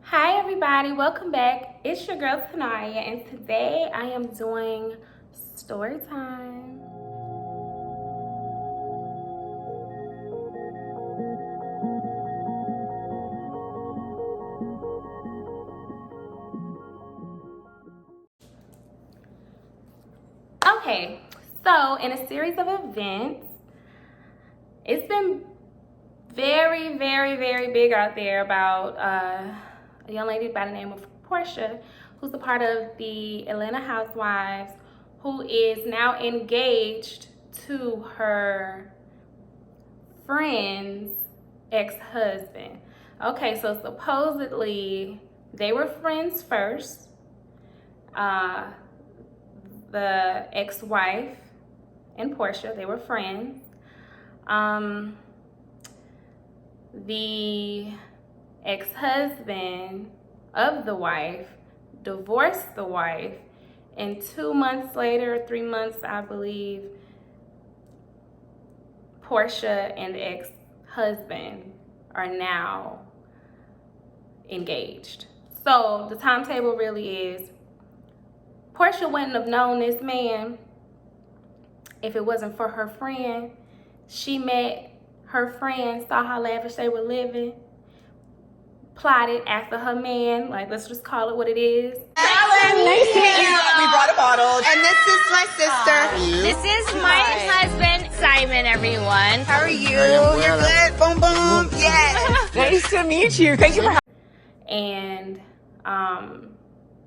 Hi everybody, welcome back. It's your girl Iamtanaria, and today I am doing story time. Okay, so in a series of events, it's been very big out there about a young lady by the name of Porsha, who's a part of the Atlanta Housewives, who is now engaged to her friend's ex-husband. Okay, so supposedly they were friends first. The ex-wife and Porsha, they were friends. The ex-husband of the wife divorced the wife, and 2 months later, 3 months, I believe, Porsha and the ex-husband are now engaged. So the timetable really is, Porsha wouldn't have known this man if it wasn't for her friend. She met her friend, saw how lavish they were living, plotted after her man, like, let's just call it what it is. Alan, nice to meet you. We brought a bottle. And this is my sister. This is my husband, Simon, everyone. How are you? You're good. Boom, boom. Yes. Nice to meet you. Thank you for having And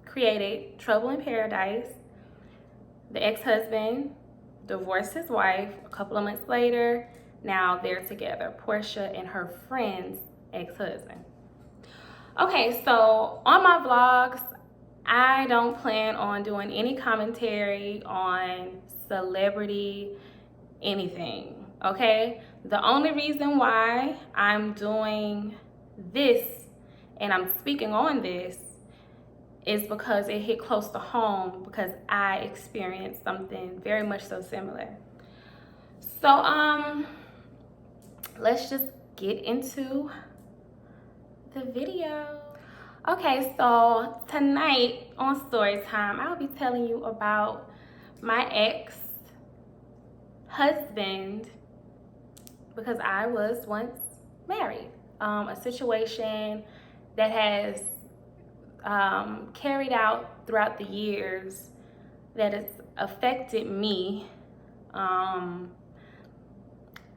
created trouble in paradise. The ex-husband divorced his wife a couple of months later. Now they're together, Porsha and her friend's ex-husband. Okay, so on my vlogs, I don't plan on doing any commentary on celebrity anything, okay? The only reason why I'm doing this and I'm speaking on this is because it hit close to home, because I experienced something very much so similar. So let's just get into the video. Okay, so tonight on Storytime, I'll be telling you about my ex-husband, because I was once married. A situation that has carried out throughout the years that has affected me.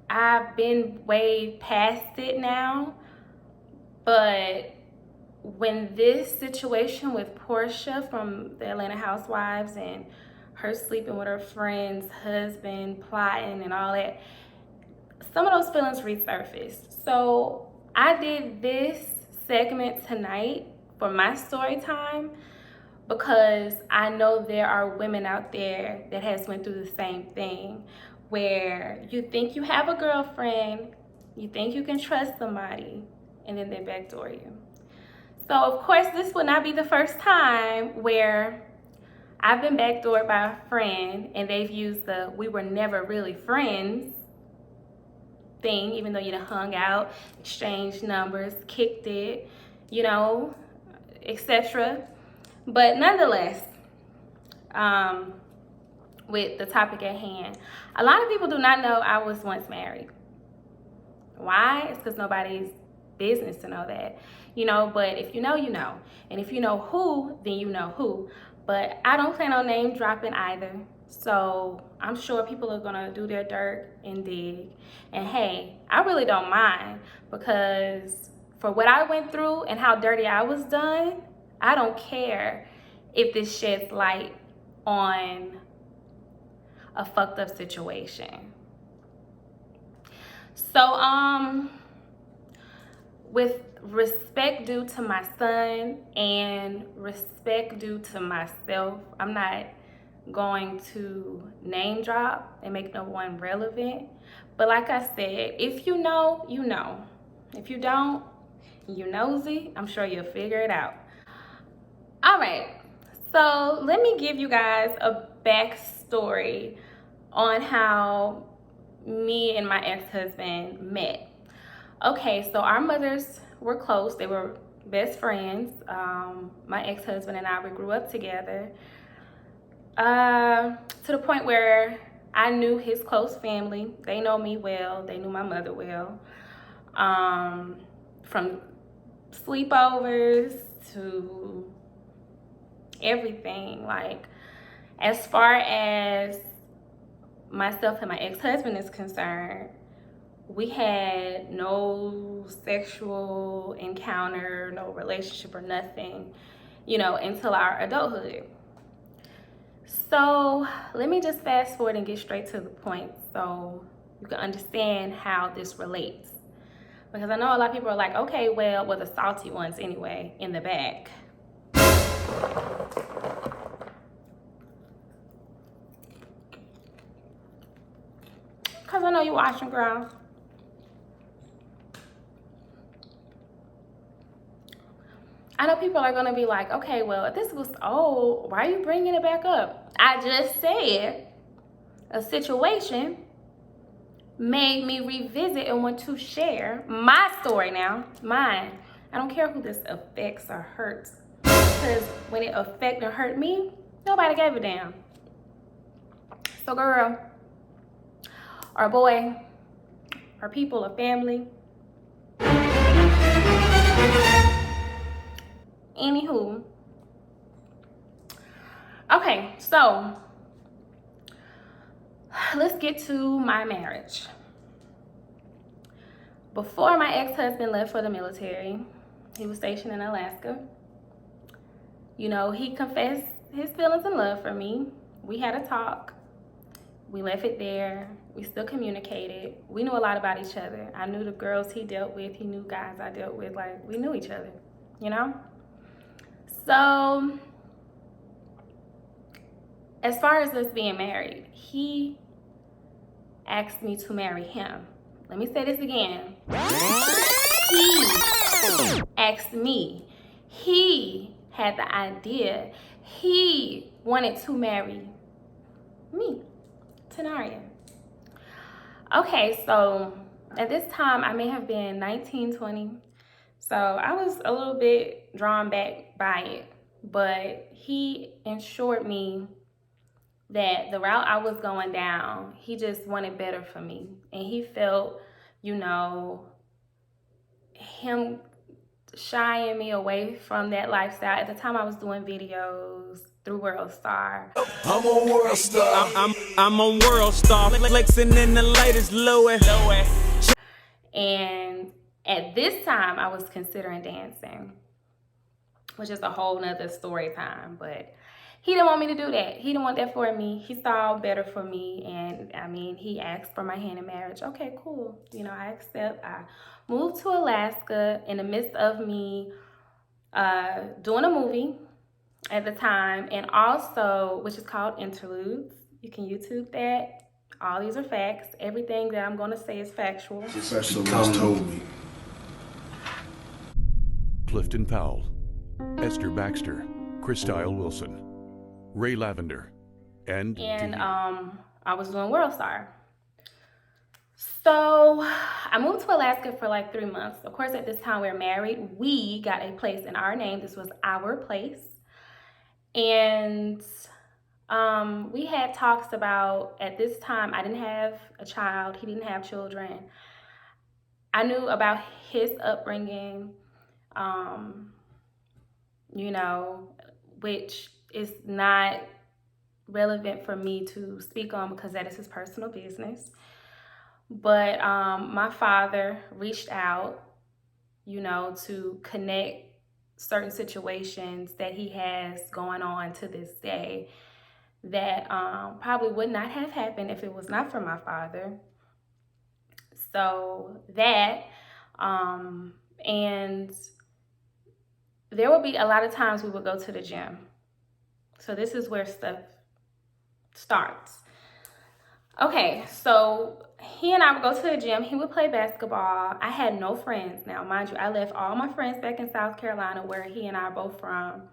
I've been way past it now, but when this situation with Porsha from the Atlanta Housewives and her sleeping with her friend's husband, plotting and all that, some of those feelings resurfaced. So I did this segment tonight for my story time because I know there are women out there that has went through the same thing, where you think you have a girlfriend, you think you can trust somebody, and then they backdoor you. So of course this would not be the first time where I've been backdoored by a friend and they've used the "we were never really friends" thing, even though you done hung out, exchanged numbers, kicked it, you know, etc. But nonetheless, with the topic at hand, a lot of people do not know I was once married. Why? It's because nobody's business to know that, you know. But if you know, you know, and if you know who, then you know who. But I don't plan on name dropping either, so I'm sure people are gonna do their dirt and dig. And hey, I really don't mind, because for what I went through and how dirty I was done, I don't care if this sheds light on a fucked up situation. So with respect due to my son and respect due to myself, I'm not going to name drop and make no one relevant. But like I said, if you know, you know. If you don't, you nosy, I'm sure you'll figure it out. All right, so let me give you guys a backstory on how me and my ex-husband met. Okay, so our mothers were close. They were best friends. My ex-husband and I, we grew up together. To the point where I knew his close family. They know me well. They knew my mother well. From sleepovers to everything. Like, as far as myself and my ex-husband is concerned, we had no sexual encounter, no relationship or nothing, you know, until our adulthood. So let me just fast forward and get straight to the point so you can understand how this relates. Because I know a lot of people are like, okay, well, we're the salty ones anyway, in the back. Because I know you watching, girl. I know people are going to be like, okay, well, if this was old, why are you bringing it back up? I just said a situation made me revisit and want to share my story now, mine. I don't care who this affects or hurts, because when it affected or hurt me, nobody gave a damn. So girl, or boy, or people, or family, anywho. Okay, so let's get to my marriage. Before my ex-husband left for the military, he was stationed in Alaska. You know, he confessed his feelings and love for me. We had a talk. We left it there. We still communicated. We knew a lot about each other. I knew the girls he dealt with. He knew guys I dealt with. Like, we knew each other, you know? So, as far as us being married, he asked me to marry him. Let me say this again. He asked me. He had the idea. He wanted to marry me, Tanaria. Okay, so at this time, I may have been 19, 20. So I was a little bit drawn back by it. But he assured me that the route I was going down, he just wanted better for me. And he felt, you know, him shying me away from that lifestyle. At the time, I was doing videos through World Star. I'm on World Star. I'm on World Star. Flexing in the latest Louis. And at this time, I was considering dancing, which is a whole nother story time. But he didn't want me to do that. He didn't want that for me. He saw better for me. And I mean, he asked for my hand in marriage. Okay, cool. You know, I accept. I moved to Alaska in the midst of me doing a movie at the time. And also, which is called Interludes. You can YouTube that. All these are facts. Everything that I'm going to say is factual. Specialist told me. Clifton Powell, Esther Baxter, Christyle Wilson, Ray Lavender, and I was doing World Star. So I moved to Alaska for like 3 months. Of course, at this time we were married. We got a place in our name. This was our place. And we had talks about, at this time, I didn't have a child. He didn't have children. I knew about his upbringing, you know, which is not relevant for me to speak on because that is his personal business. But my father reached out, you know, to connect certain situations that he has going on to this day that probably would not have happened if it was not for my father. So that, and there would be a lot of times we would go to the gym. So this is where stuff starts. Okay, so he and I would go to the gym. He would play basketball. I had no friends. Now, mind you, I left all my friends back in South Carolina, where he and I are both from.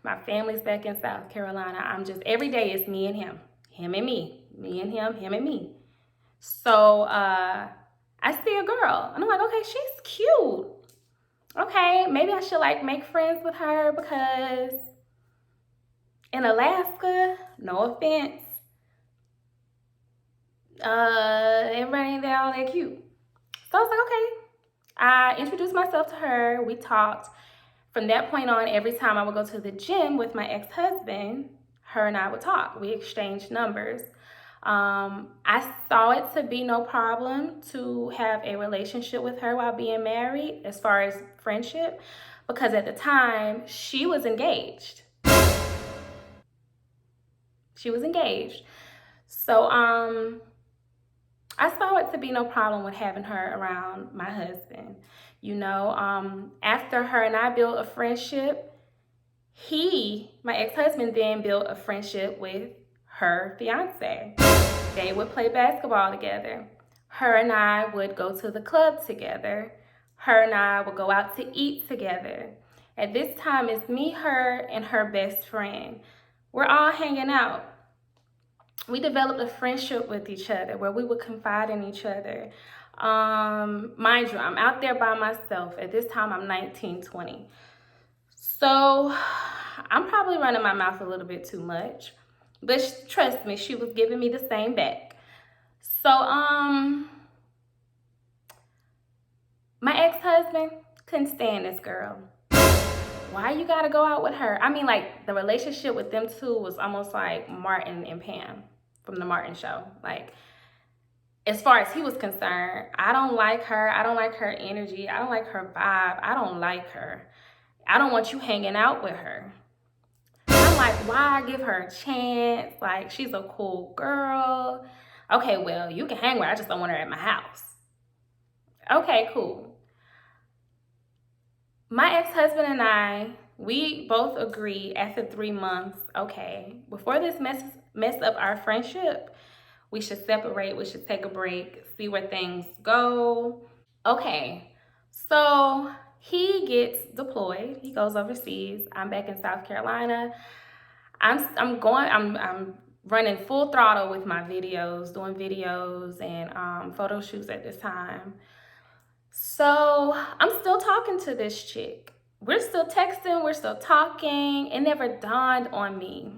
My family's back in South Carolina. I'm just, every day it's me and him and me and him and me. So I see a girl, and I'm like, okay, she's cute. okay, maybe I should like make friends with her because in Alaska, no offense, everybody ain't all that cute. So I was like, okay. I introduced myself to her. We talked. From that point on, every time I would go to the gym with my ex-husband, her and I would talk. We exchanged numbers. I saw it to be no problem to have a relationship with her while being married, as far as friendship, because at the time she was engaged. She was engaged. So I saw it to be no problem with having her around my husband. You know, after her and I built a friendship, my ex-husband, then built a friendship with her fiance. They would play basketball together. Her and I would go to the club together. Her and I would go out to eat together. At this time, it's me, her, and her best friend. We're all hanging out. We developed a friendship with each other where we would confide in each other. Mind you, I'm out there by myself. At this time, I'm 19, 20. So I'm probably running my mouth a little bit too much, but trust me, she was giving me the same back. So my ex-husband couldn't stand this girl. Why you gotta go out with her? I mean, like, the relationship with them two was almost like Martin and Pam from the Martin show. Like, as far as he was concerned, I don't like her. I don't like her energy. I don't like her vibe. I don't like her. I don't want you hanging out with her. I'm like, why give her a chance? Like, she's a cool girl. Okay, well, you can hang with her. I just don't want her at my house. Okay, cool. My ex-husband and I, we both agree after 3 months, okay, before this mess up our friendship, we should separate. We should take a break, see where things go. Okay, so he gets deployed. He goes overseas. I'm back in South Carolina. I'm running full throttle with my videos, doing videos and photo shoots at this time. So I'm still talking to this chick. We're still texting, we're still talking. It never dawned on me.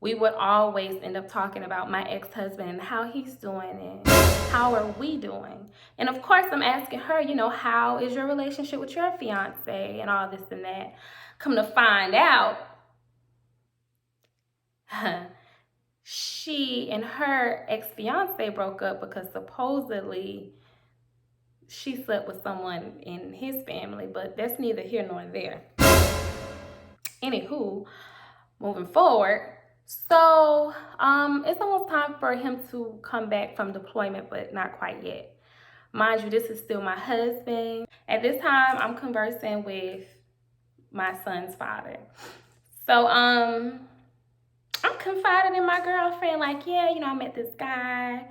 We would always end up talking about my ex-husband and how he's doing and how are we doing. And of course, I'm asking her, you know, how is your relationship with your fiance and all this and that. Come to find out, she and her ex-fiance broke up because supposedly she slept with someone in his family, but that's neither here nor there. Anywho, moving forward, so it's almost time for him to come back from deployment, but not quite yet. Mind you, this is still my husband. At this time, I'm conversing with my son's father. So I'm confiding in my girlfriend, like, yeah, you know, I met this guy.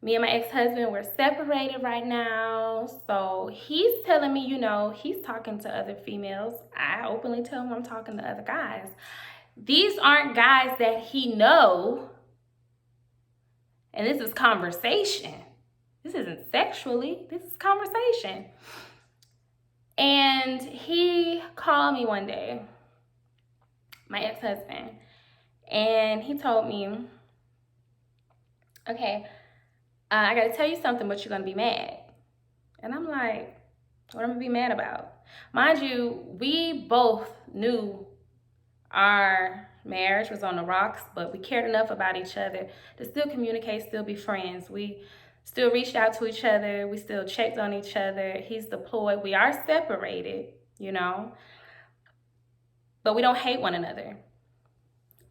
Me and my ex-husband, we're separated right now. So he's telling me, you know, he's talking to other females. I openly tell him I'm talking to other guys. These aren't guys that he know. And this is conversation. This isn't sexually, this is conversation. And he called me one day, my ex-husband, and he told me, okay, I gotta tell you something, but you're gonna be mad. And I'm like, what am I gonna be mad about? Mind you, we both knew our marriage was on the rocks, but we cared enough about each other to still communicate, still be friends. We still reached out to each other. We still checked on each other. He's deployed. We are separated, you know, but we don't hate one another.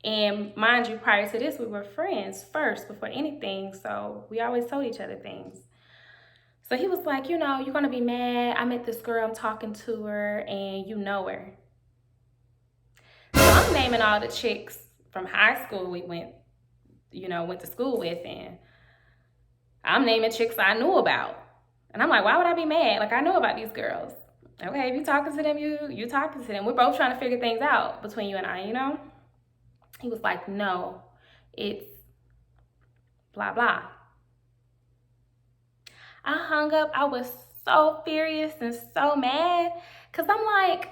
And mind you, prior to this, we were friends first before anything. So we always told each other things. So he was like, you know, you're going to be mad. I met this girl, I'm talking to her, and you know her. So I'm naming all the chicks from high school we went to school with, and I'm naming chicks I knew about. And I'm like, why would I be mad? Like, I know about these girls. Okay, if you're talking to them, you talking to them. We're both trying to figure things out between you and I, you know? He was like, no, it's blah, blah. I hung up. I was so furious and so mad because I'm like,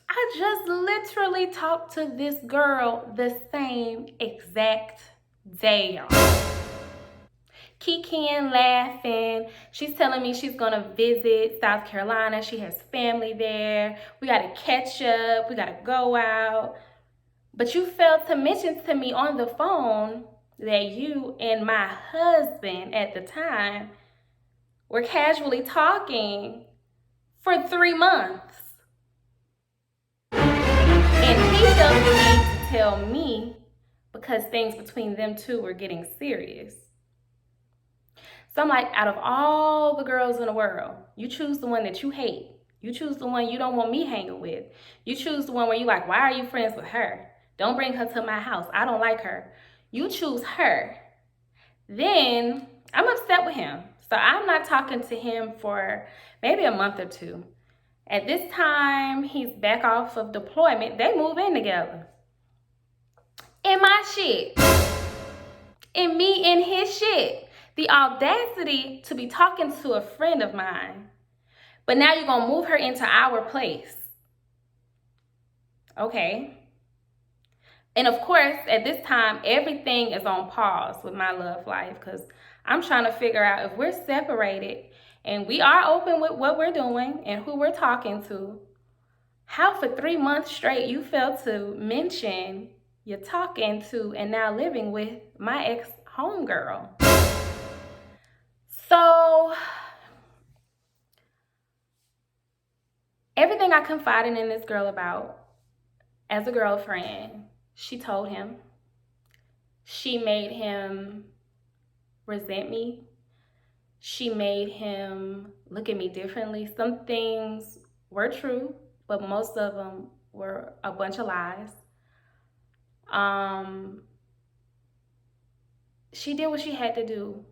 I just literally talked to this girl the same exact day, y'all. Kikiing, laughing. She's telling me she's gonna visit South Carolina. She has family there. We gotta catch up. We gotta go out. But you failed to mention to me on the phone that you and my husband at the time were casually talking for 3 months. And he felt the need to tell me because things between them two were getting serious. So I'm like, out of all the girls in the world, you choose the one that you hate. You choose the one you don't want me hanging with. You choose the one where you like, why are you friends with her? Don't bring her to my house. I don't like her. You choose her. Then I'm upset with him. So I'm not talking to him for maybe a month or two. At this time, he's back off of deployment. They move in together. In my shit. And me in his shit. The audacity to be talking to a friend of mine. But now you're going to move her into our place. Okay. And of course, at this time, everything is on pause with my love life because I'm trying to figure out if we're separated and we are open with what we're doing and who we're talking to, how for 3 months straight you failed to mention you're talking to and now living with my ex-homegirl. So everything I confided in this girl about as a girlfriend, she told him. She made him resent me. She made him look at me differently. Some things were true, but most of them were a bunch of lies. She did what she had to do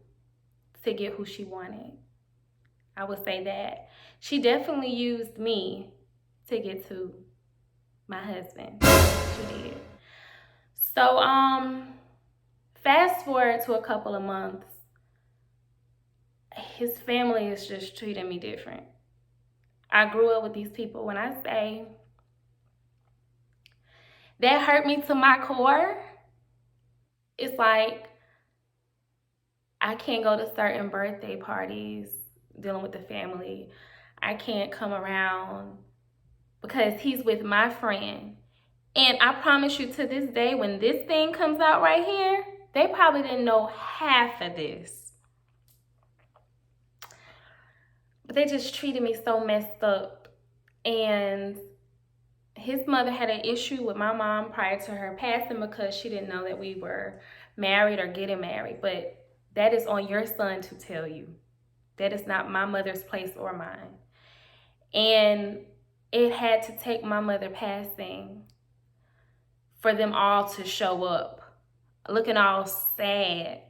to get who she wanted. I would say that. She definitely used me to get to my husband. She did. So, fast forward to a couple of months, his family is just treating me different. I grew up with these people. When I say that hurt me to my core, it's like I can't go to certain birthday parties dealing with the family. I can't come around because he's with my friend. And I promise you to this day, when this thing comes out right here, they probably didn't know half of this. But they just treated me so messed up. And his mother had an issue with my mom prior to her passing because she didn't know that we were married or getting married. But that is on your son to tell you. That is not my mother's place or mine. And it had to take my mother passing for them all to show up, looking all sad.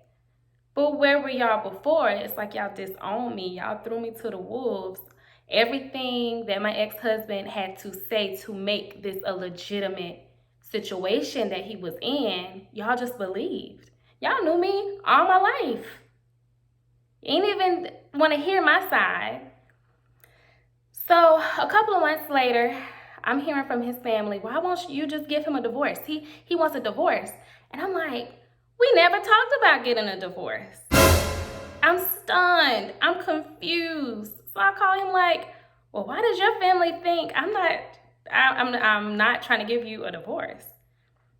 But where were y'all before? It's like y'all disowned me. Y'all threw me to the wolves. Everything that my ex-husband had to say to make this a legitimate situation that he was in, y'all just believed. Y'all knew me all my life. You ain't even want to hear my side. So a couple of months later, I'm hearing from his family, why won't you just give him a divorce? He wants a divorce. And I'm like, we never talked about getting a divorce. I'm stunned. I'm confused. So I call him like, well, why does your family think I'm not trying to give you a divorce?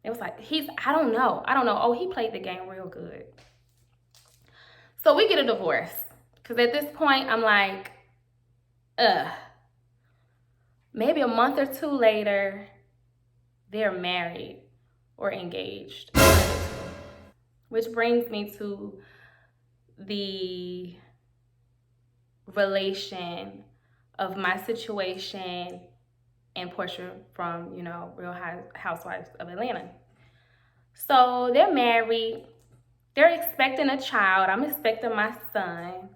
It was like, I don't know. Oh, he played the game real good. So we get a divorce. Because at this point, I'm like, maybe a month or two later, they're married or engaged. Which brings me to the relation of my situation and Porsha from, Real Housewives of Atlanta. So they're married. They're expecting a child. I'm expecting my son.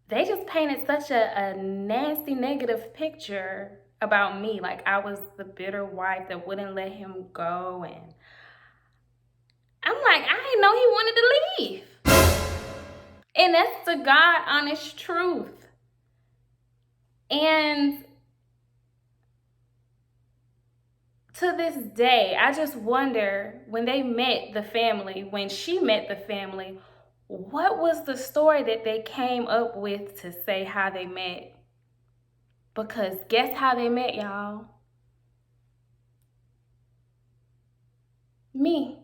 They just painted such a nasty, negative picture about me. Like I was the bitter wife that wouldn't let him go. And I'm like, I didn't know he wanted to leave. And that's the God honest truth. And to this day, I just wonder, when they met the family, when she met the family, what was the story that they came up with to say how they met? Because guess how they met, y'all? Me.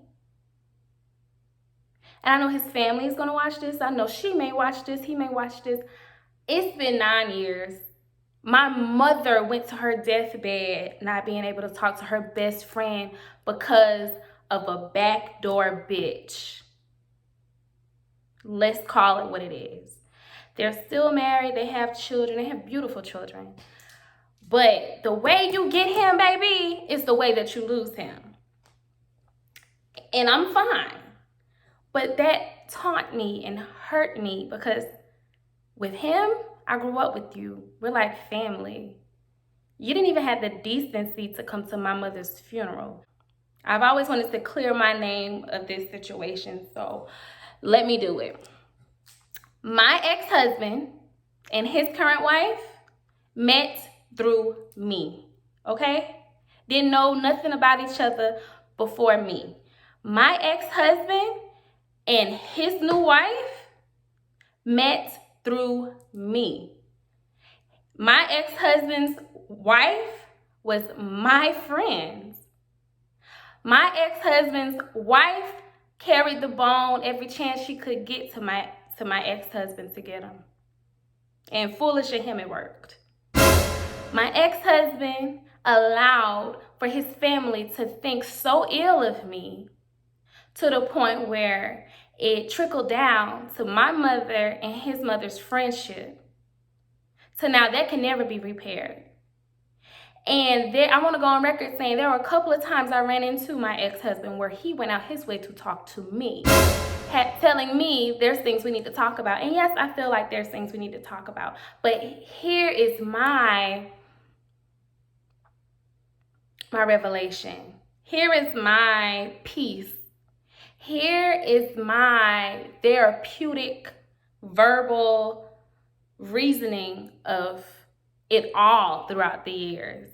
And I know his family is going to watch this. I know she may watch this. He may watch this. It's been 9 years. My mother went to her deathbed not being able to talk to her best friend because of a backdoor bitch. Let's call it what it is. They're still married. They have children. They have beautiful children. But the way you get him, baby, is the way that you lose him. And I'm fine. But that taunt me and hurt me because with him, I grew up with you. We're like family. You didn't even have the decency to come to my mother's funeral. I've always wanted to clear my name of this situation, so let me do it. My ex-husband and his current wife met through me, okay? Didn't know nothing about each other before me. My ex-husband and his new wife met through me. My ex-husband's wife was my friend. My ex-husband's wife carried the bone every chance she could get to my ex-husband to get him. And foolish of him, it worked. My ex-husband allowed for his family to think so ill of me to the point where it trickled down to my mother and his mother's friendship. So now that can never be repaired. And I want to go on record saying there were a couple of times I ran into my ex-husband where he went out his way to talk to me, telling me there's things we need to talk about. And yes, I feel like there's things we need to talk about. But here is my revelation. Here is my peace. Here is my therapeutic verbal reasoning of it all throughout the years.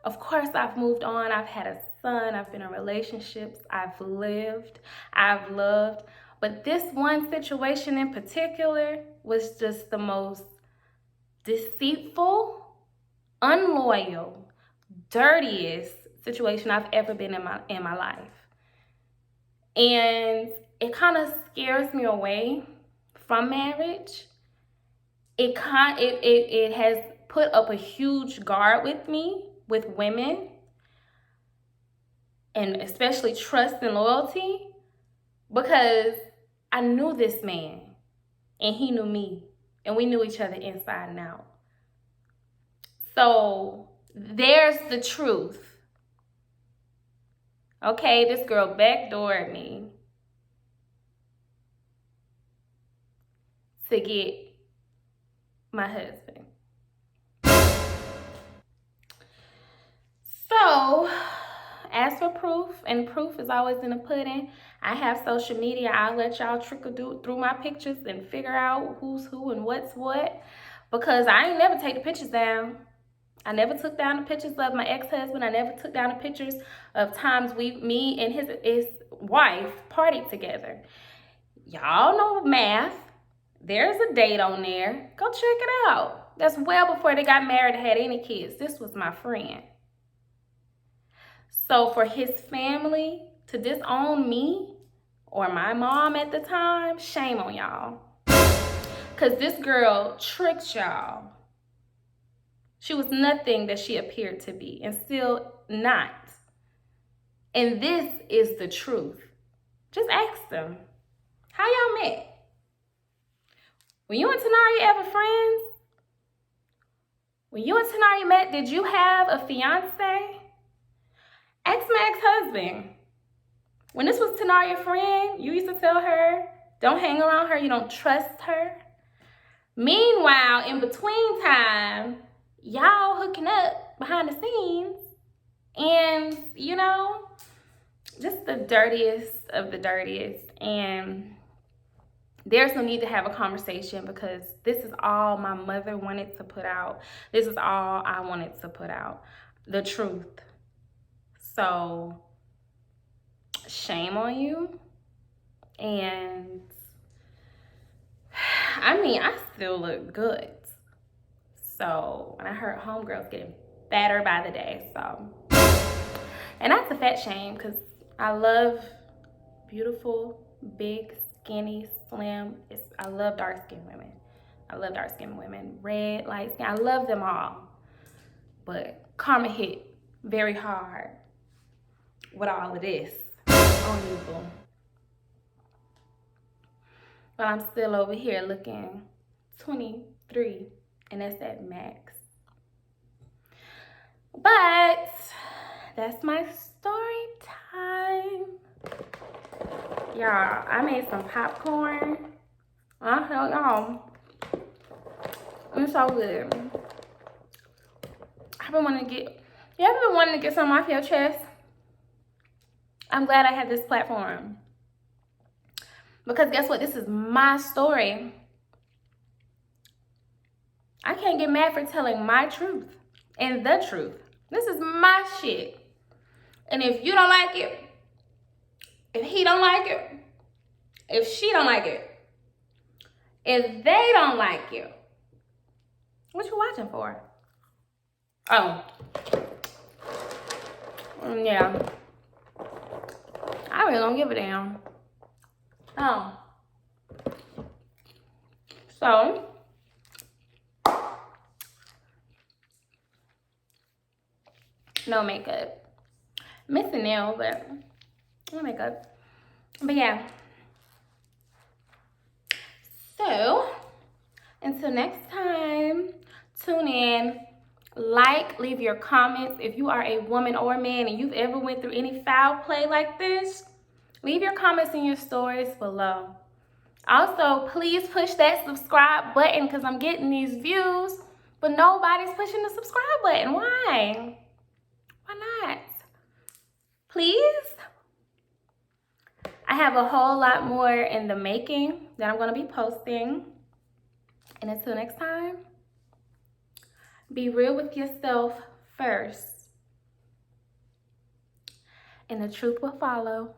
Of course, I've moved on. I've had a son. I've been in relationships. I've lived. I've loved. But this one situation in particular was just the most deceitful, unloyal, dirtiest situation I've ever been in my life. And it kind of scares me away from marriage. It has put up a huge guard with me, with women, and especially trust and loyalty, because I knew this man and he knew me and we knew each other inside and out. So there's the truth. Okay, this girl backdoored me to get my husband. So, as for proof, and proof is always in the pudding, I have social media. I'll let y'all trickle through my pictures and figure out who's who and what's what, because I ain't never take the pictures down. I never took down the pictures of my ex-husband. I never took down the pictures of times me and his wife partied together. Y'all know math. There's a date on there. Go check it out. That's well before they got married and had any kids. This was my friend. So for his family to disown me or my mom at the time, shame on y'all. Because this girl tricked y'all. She was nothing that she appeared to be, and still not. And this is the truth. Just ask them. How y'all met? When you and Tanaria ever friends? When you and Tanaria met, did you have a fiance? Ask my ex-husband. When this was Tanaria's friend, you used to tell her, don't hang around her, you don't trust her. Meanwhile, in between time, y'all hooking up behind the scenes, and just the dirtiest of the dirtiest. And there's no need to have a conversation because this is all my mother wanted to put out. This is all I wanted to put out. The truth. So, shame on you. And, I mean, I still look good. So, and I heard homegirls getting fatter by the day, so. And that's a fat shame because I love beautiful, big, skinny, slim. I love dark-skinned women. I love dark-skinned women. Red, light skin. I love them all. But karma hit very hard with all of this on you, boo. But I'm still over here looking 23, and that's at max. But that's my story time. Y'all, I made some popcorn. Y'all, it's so good. I've been wanting to get, you ever been wanting to get something off your chest? I'm glad I have this platform. Because guess what? This is my story. I can't get mad for telling my truth and the truth. This is my shit. And if you don't like it, if he don't like it, if she don't like it, if they don't like you, what you watching for? Oh. Yeah. I really don't give a damn. Oh. So. No makeup. Missing nail, but no makeup. But yeah. So, until next time, tune in, like, leave your comments. If you are a woman or a man and you've ever went through any foul play like this, leave your comments in your stories below. Also, please push that subscribe button because I'm getting these views, but nobody's pushing the subscribe button. Why? Why not? Please? I have a whole lot more in the making that I'm going to be posting. And until next time, be real with yourself first. And the truth will follow.